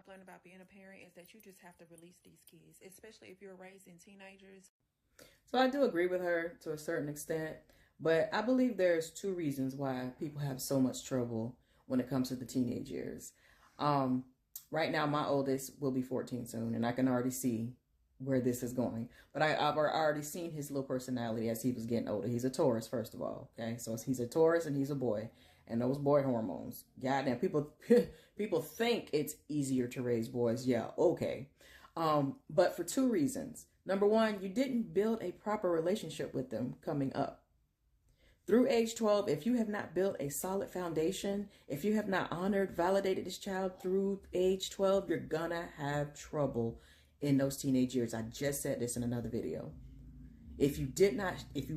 I've learned about being a parent is that you just have to release these kids, especially if you're raising teenagers. So I do agree with her to a certain extent, but I believe there's two reasons why people have so much trouble when it comes to the teenage years. Right now, my oldest will be 14 soon, and I can already see where this is going. But I've already seen his little personality as he was getting older. He's a Taurus, first of all. Okay, so he's a Taurus and he's a boy, and those boy hormones. Goddamn, people people think it's easier to raise boys. Yeah, okay. But for two reasons. Number one, you didn't build a proper relationship with them coming up. Through age 12, if you have not built a solid foundation, if you have not honored, validated this child through age 12, you're gonna have trouble in those teenage years. I just said this in another video. If you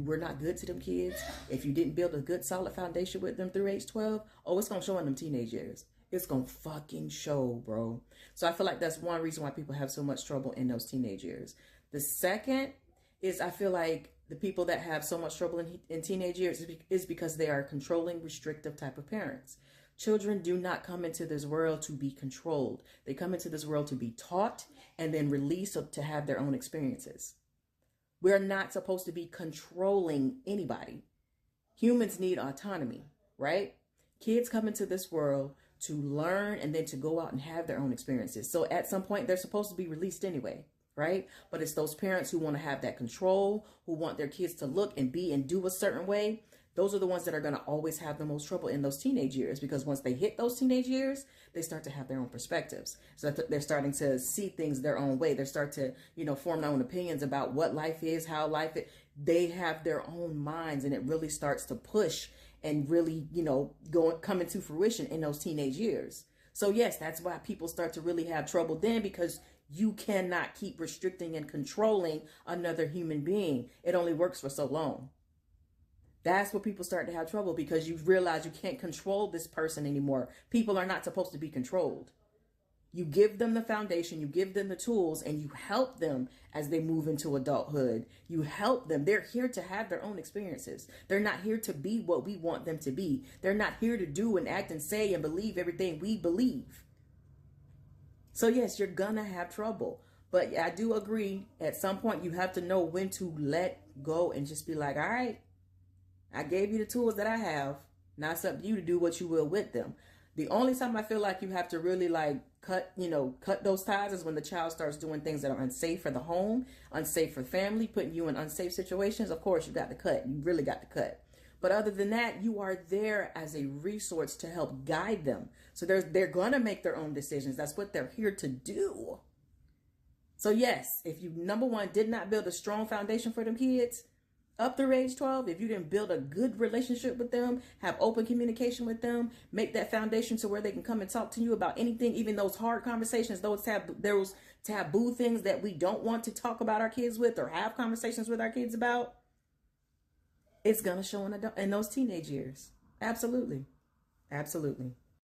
were not good to them kids, if you didn't build a good solid foundation with them through age 12, oh, it's gonna show in them teenage years. It's gonna fucking show, bro. So I feel like that's one reason why people have so much trouble in those teenage years. The second is I feel like the people that have so much trouble in teenage years is because they are controlling, restrictive type of parents. Children do not come into this world to be controlled. They come into this world to be taught and then released to have their own experiences. We're not supposed to be controlling anybody. Humans need autonomy, right? Kids come into this world to learn and then to go out and have their own experiences. So at some point, they're supposed to be released anyway, right? But it's those parents who want to have that control, who want their kids to look and be and do a certain way. Those are the ones that are going to always have the most trouble in those teenage years, because once they hit those teenage years, they start to have their own perspectives. So they're starting to see things their own way. They start to, form their own opinions about what life is, how life is. They have their own minds, and it really starts to push and really, come into fruition in those teenage years. So yes, that's why people start to really have trouble then, because you cannot keep restricting and controlling another human being. It only works for so long. That's where people start to have trouble, because you realize you can't control this person anymore. People are not supposed to be controlled. You give them the foundation, you give them the tools, and you help them as they move into adulthood. You help them. They're here to have their own experiences. They're not here to be what we want them to be. They're not here to do and act and say and believe everything we believe. So yes, you're gonna have trouble. But I do agree, at some point you have to know when to let go and just be like, all right, I gave you the tools that I have. Now it's up to you to do what you will with them. The only time I feel like you have to really cut those ties is when the child starts doing things that are unsafe for the home, unsafe for family, putting you in unsafe situations. Of course, you got to cut. You really got to cut. But other than that, you are there as a resource to help guide them. So they're going to make their own decisions. That's what they're here to do. So yes, if you, number one, did not build a strong foundation for them kids, up through age 12, if you didn't build a good relationship with them, have open communication with them, make that foundation to where they can come and talk to you about anything, even those hard conversations, those taboo things that we don't want to talk about our kids with or have conversations with our kids about, it's going to show in those teenage years. Absolutely. Absolutely.